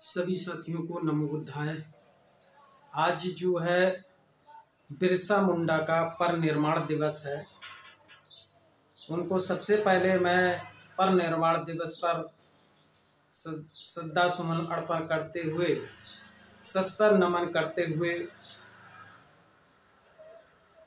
सभी साथियों को नमो बुद्धाय। आज जो है बिरसा मुंडा का परिनिर्वाण दिवस है। उनको सबसे पहले मैं परिनिर्वाण दिवस पर श्रद्धा सुमन अर्पण करते हुए, सत्सर नमन करते हुए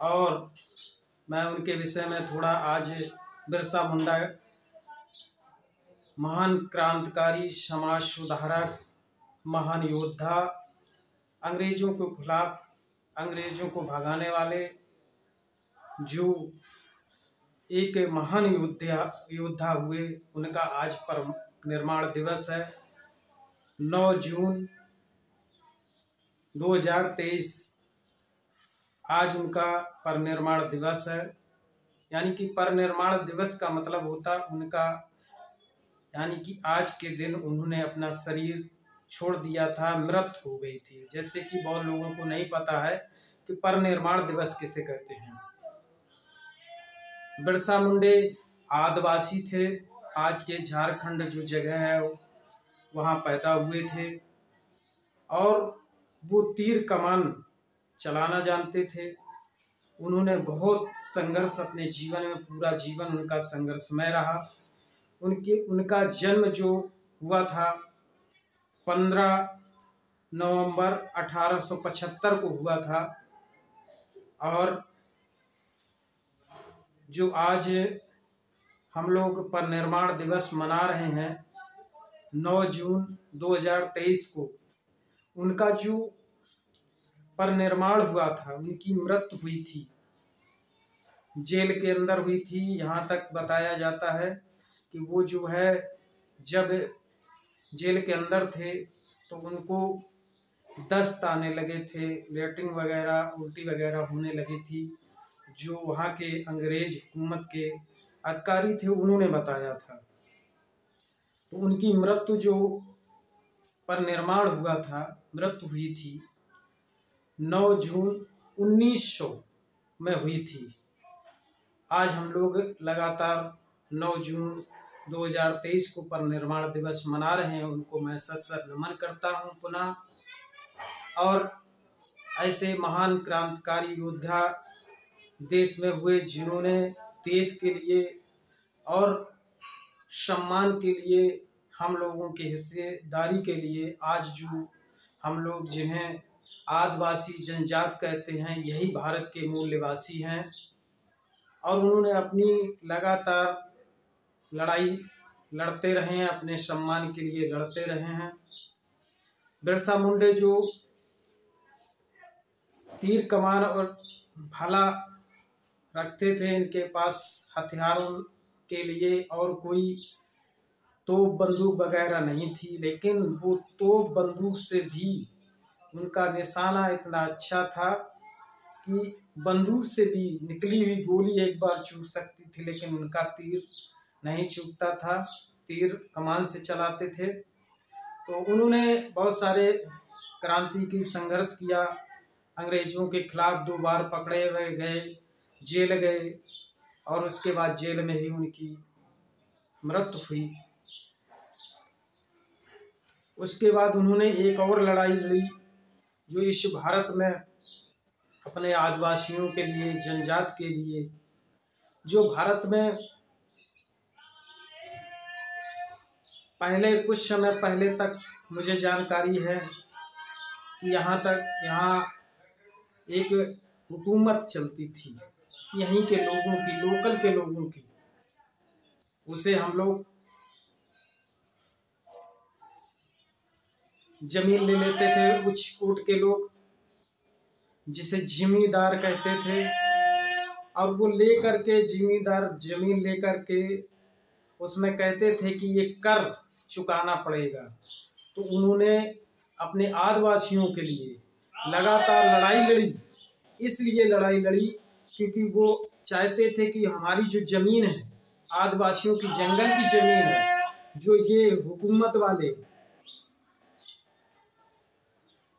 और मैं उनके विषय में थोड़ा आज बिरसा मुंडा महान क्रांतिकारी, समाज सुधारक, महान योद्धा, अंग्रेजों के खिलाफ अंग्रेजों को भगाने वाले जो एक महान योद्धा हुए, उनका आज परिनिर्वाण दिवस है। 9 जून 2023 आज उनका परिनिर्वाण दिवस है। यानी कि परिनिर्वाण दिवस का मतलब होता उनका, यानी कि आज के दिन उन्होंने अपना शरीर छोड़ दिया था, मृत्यु हो गई थी। जैसे कि बहुत लोगों को नहीं पता है कि परिनिर्वाण दिवस किसे कहते हैं। बिरसा मुंडे आदिवासी थे। आज के झारखंड जो जगह है वहाँ पैदा हुए थे और वो तीर कमान चलाना जानते थे। उन्होंने बहुत संघर्ष अपने जीवन में, पूरा जीवन उनका संघर्षमय रहा। उनका जन्म जो हुआ था 15 नवंबर 1875 को हुआ था और जो आज हम लोग परिनिर्वाण दिवस मना रहे हैं 9 जून 2023 को, उनका जो परिनिर्वाण हुआ था, उनकी मृत्यु हुई थी, जेल के अंदर हुई थी। यहाँ तक बताया जाता है कि वो जो है जब जेल के अंदर थे तो उनको दस्त आने लगे थे, लेटरिन वगैरह, उल्टी वगैरह होने लगी थी। जो वहाँ के अंग्रेज हुकूमत के अधिकारी थे उन्होंने बताया था। तो उनकी मृत्यु जो परिनिर्वाण हुआ था, मृत्यु हुई थी 9 जून 1900 में हुई थी। आज हम लोग लगातार 9 जून 2023 को परिनिर्वाण दिवस मना रहे हैं। उनको मैं सत्सर नमन करता हूं पुनः। और ऐसे महान क्रांतिकारी योद्धा देश में हुए जिन्होंने देश के लिए और सम्मान के लिए, हम लोगों की हिस्सेदारी के लिए, आज जो हम लोग जिन्हें आदिवासी जनजाति कहते हैं, यही भारत के मूल निवासी हैं और उन्होंने अपनी लगातार लड़ाई लड़ते रहे हैं, अपने सम्मान के लिए लड़ते रहे हैं। बिरसा मुंडे जो तीर कमान और भाला रखते थे, इनके पास हथियारों के लिए और कोई तोप बंदूक वगैरह नहीं थी, लेकिन वो तोप बंदूक से भी उनका निशाना इतना अच्छा था कि बंदूक से भी निकली हुई गोली एक बार चूक सकती थी, लेकिन उनका तीर नहीं चूकता था। तीर कमान से चलाते थे। तो उन्होंने बहुत सारे क्रांति की संघर्ष किया। अंग्रेजों के खिलाफ 2 बार पकड़े हुए गए, जेल गए और उसके बाद जेल में ही उनकी मृत्यु हुई। उसके बाद उन्होंने एक और लड़ाई लड़ी जो इस भारत में अपने आदिवासियों के लिए, जनजाति के लिए, जो भारत में पहले कुछ समय पहले तक मुझे जानकारी है कि यहाँ एक हुकूमत चलती थी यहीं के लोगों की, लोकल के लोगों की। उसे हम लोग जमीन ले लेते थे, उच्च कोट के लोग, जिसे जिमीदार कहते थे। और वो लेकर के जिमीदार जमीन लेकर के उसमें कहते थे कि ये कर चुकाना पड़ेगा। तो उन्होंने अपने आदिवासियों के लिए लगातार लड़ाई लड़ी। इसलिए लड़ाई लड़ी क्योंकि वो चाहते थे कि हमारी जो जमीन है, आदिवासियों की जंगल की जमीन है, जो ये हुकूमत वाले,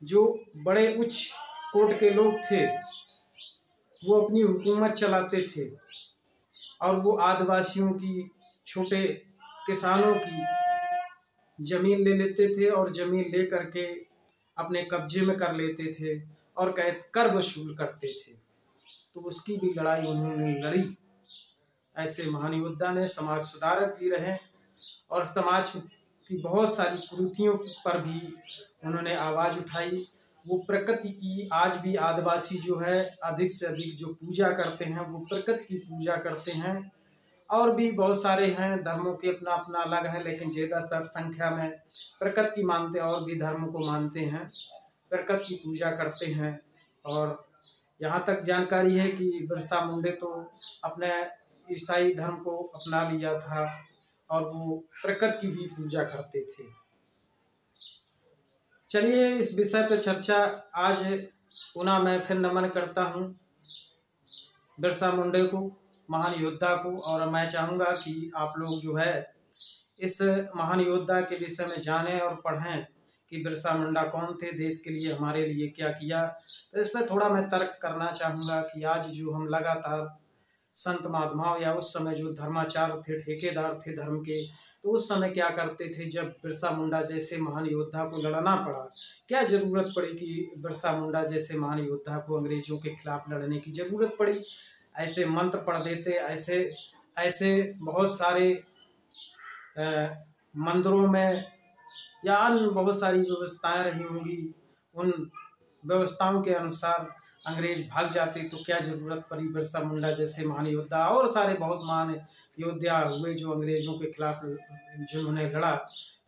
जो बड़े उच्च कोट के लोग थे, वो अपनी हुकूमत चलाते थे और वो आदिवासियों की, छोटे किसानों की जमीन ले लेते थे और जमीन ले करके अपने कब्जे में कर लेते थे और कर वसूल करते थे। तो उसकी भी लड़ाई उन्होंने लड़ी। ऐसे महान योद्धा ने समाज सुधारक भी रहे और समाज की बहुत सारी कुरीतियों पर भी उन्होंने आवाज़ उठाई। वो प्रकृति की आज भी आदिवासी जो है अधिक से अधिक जो पूजा करते हैं वो प्रकृति की पूजा करते हैं। और भी बहुत सारे हैं, धर्मों के अपना अपना अलग है, लेकिन ज़्यादातर संख्या में प्रकृति की मानते हैं और भी धर्म को मानते हैं, प्रकृति की पूजा करते हैं। और यहाँ तक जानकारी है कि बिरसा मुंडा तो अपने ईसाई धर्म को अपना लिया था और वो प्रकृति की भी पूजा करते थे। चलिए इस विषय पर चर्चा आज पुनः मैं फिर नमन करता हूँ बिरसा मुंडा को, महान योद्धा को। और मैं चाहूँगा कि आप लोग जो है इस महान योद्धा के विषय में जानें और पढ़ें कि बिरसा मुंडा कौन थे, देश के लिए हमारे लिए क्या किया। तो इस पर थोड़ा मैं तर्क करना चाहूँगा कि आज जो हम लगातार संत महात्माओं या उस समय जो धर्माचार्य थे, ठेकेदार थे धर्म के, तो उस समय क्या करते थे जब बिरसा मुंडा जैसे महान योद्धा को लड़ना पड़ा, क्या ज़रूरत पड़ी कि बिरसा मुंडा जैसे महान योद्धा को अंग्रेज़ों के खिलाफ लड़ने की ज़रूरत पड़ी। ऐसे मंत्र पढ़ देते, ऐसे बहुत सारे मंदिरों में या अन्य बहुत सारी व्यवस्थाएं रही होंगी, उन व्यवस्थाओं के अनुसार अंग्रेज भाग जाते, तो क्या ज़रूरत पड़ी बिरसा मुंडा जैसे महान योद्धा और सारे बहुत महान योद्धा हुए जो अंग्रेज़ों के खिलाफ जिन्होंने लड़ा,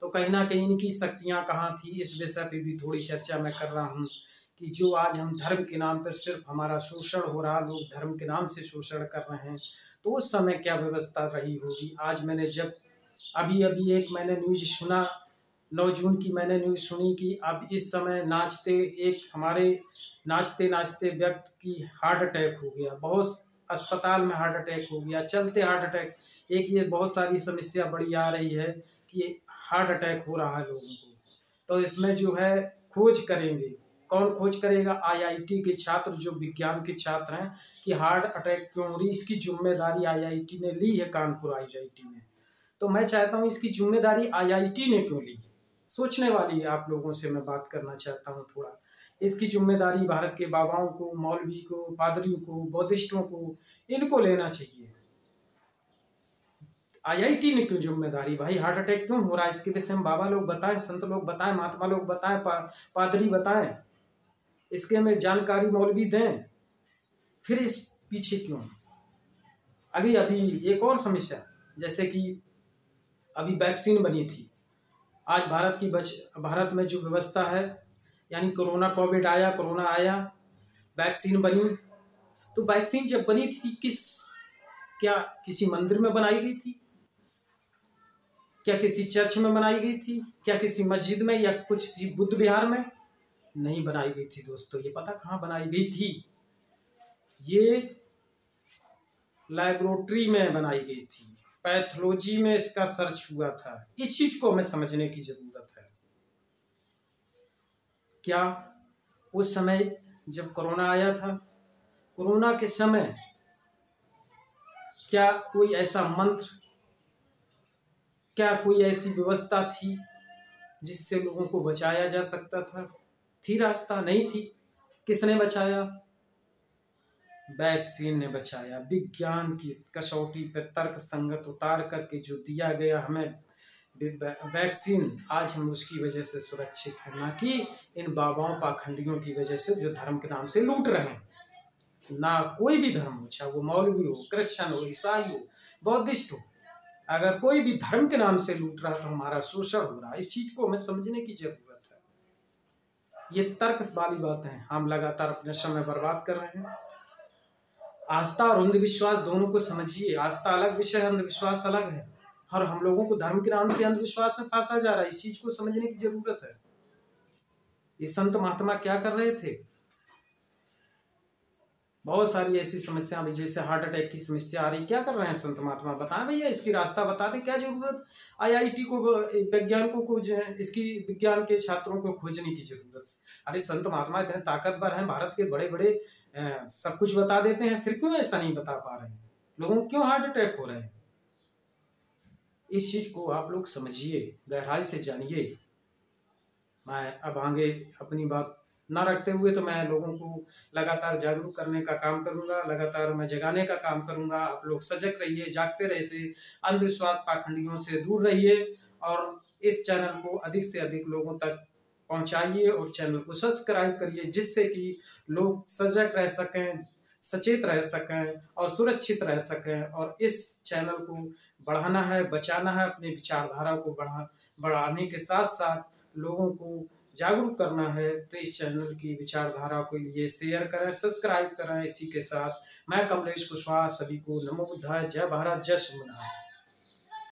तो कहीं ना कहीं इनकी शक्तियाँ कहाँ थी। इस विषय पे भी थोड़ी चर्चा मैं कर रहा हूँ कि जो आज हम धर्म के नाम पर सिर्फ हमारा शोषण हो रहा, लोग धर्म के नाम से शोषण कर रहे हैं, तो उस समय क्या व्यवस्था रही होगी। आज मैंने जब अभी एक मैंने न्यूज़ सुना, 9 जून की मैंने न्यूज़ सुनी कि अब इस समय हमारे नाचते नाचते व्यक्ति की हार्ट अटैक हो गया, बहुत अस्पताल में हार्ट अटैक हो गया, चलते हार्ट अटैक। एक ये बहुत सारी समस्या बड़ी आ रही है कि हार्ट अटैक हो रहा है लोगों को। तो इसमें जो है खोज करेंगे, कौन खोज करेगा? IIT के छात्र, जो विज्ञान के छात्र हैं कि हार्ट अटैक क्यों हो रही, इसकी जिम्मेदारी IIT ने ली है, कानपुर IIT ने। तो मैं चाहता हूँ इसकी जिम्मेदारी IIT ने क्यों ली, सोचने वाली है। आप लोगों से मैं बात करना चाहता हूँ थोड़ा। इसकी जिम्मेदारी भारत के बाबाओं को, मौलवी को, पादरियों को, बौद्धिस्टों को, इनको लेना चाहिए। IIT ने क्यों जिम्मेदारी, भाई हार्ट अटैक क्यों हो रहा है, इसके विषय में बाबा लोग बताएं, संत लोग बताएं, महात्मा लोग बताएं, पादरी बताएं, इसके में जानकारी मौलवी दें। फिर इस पीछे क्यों? अभी एक और समस्या, जैसे कि अभी वैक्सीन बनी थी, आज भारत में जो व्यवस्था है, यानी कोविड आया, कोरोना आया, वैक्सीन बनी, तो वैक्सीन जब बनी थी क्या किसी मंदिर में बनाई गई थी? क्या किसी चर्च में बनाई गई थी? क्या किसी मस्जिद में या किसी बुद्ध विहार में? नहीं बनाई गई थी दोस्तों। ये पता कहाँ बनाई गई थी? ये लैबोरेटरी में बनाई गई थी, पैथोलॉजी में इसका सर्च हुआ था। इस चीज को हमें समझने की जरूरत है। क्या उस समय जब कोरोना आया था, कोरोना के समय क्या कोई ऐसा मंत्र, क्या कोई ऐसी व्यवस्था थी जिससे लोगों को बचाया जा सकता था? थी रास्ता? नहीं थी। किसने बचाया? वैक्सीन ने बचाया। विज्ञान की कसौटी पर तर्क संगत उतार करके जो दिया गया हमें वैक्सीन, आज हम उसकी वजह से सुरक्षित हैं, ना कि इन बाबाओं पाखंडियों की वजह से जो धर्म के नाम से लूट रहे हैं। ना कोई भी धर्म हो, चाहे वो मौलवी हो, क्रिश्चियन हो, ईसाई हो, बौद्धिस्ट हो, अगर कोई भी धर्म के नाम से लूट रहा तो हमारा शोषण हो रहा है। इस चीज को हमें समझने की जरूरत है। ये तर्क वाली बात है, हम लगातार अपना समय बर्बाद कर रहे हैं। आस्था और अंधविश्वास दोनों को समझिए। आस्था अलग विषय है, अंधविश्वास अलग है, और हम लोगों को धर्म के नाम से अंधविश्वास में फंसा जा रहा है। इस चीज को समझने की जरूरत है। ये संत महात्मा क्या कर रहे थे? बहुत सारी ऐसी समस्या, अभी जैसे हार्ट अटैक की समस्या आ रही, क्या कर रहे हैं संत महात्मा? बताएं भैया, इसकी रास्ता बता दें। क्या जरूरत IIT को, वैज्ञानिकों को, इसकी विज्ञान के छात्रों को खोजने की जरूरत? अरे संत महात्मा इतने ताकतवर हैं, भारत के बड़े बड़े सब कुछ बता देते हैं, फिर क्यों ऐसा नहीं बता पा रहे हैं? लोगों को क्यों हार्ट अटैक हो रहे हैं? इस चीज़ को आप लोग समझिए, गहराई से जानिए। मैं अब आगे अपनी बात ना रखते हुए तो मैं लोगों को लगातार जागरूक करने का काम करूंगा, लगातार मैं जगाने का काम करूंगा। आप लोग सजग रहिए, जागते रहिए, से अंधविश्वास पाखंडियों से दूर रहिए और इस चैनल को अधिक से अधिक लोगों तक पहुंचाइए और चैनल को सब्सक्राइब करिए, जिससे कि लोग सजग रह सकें, सचेत रह सकें और सुरक्षित रह सकें। और इस चैनल को बढ़ाना है, बचाना है, अपने विचारधारा को बढ़ाने के साथ साथ लोगों को जागरूक करना है। तो इस चैनल की विचारधारा के लिए शेयर करें, सब्सक्राइब करें। इसी के साथ मैं कमलेश कुशवाहा सभी को नमो बुद्धाय, जय भारत, जय श्रीमन।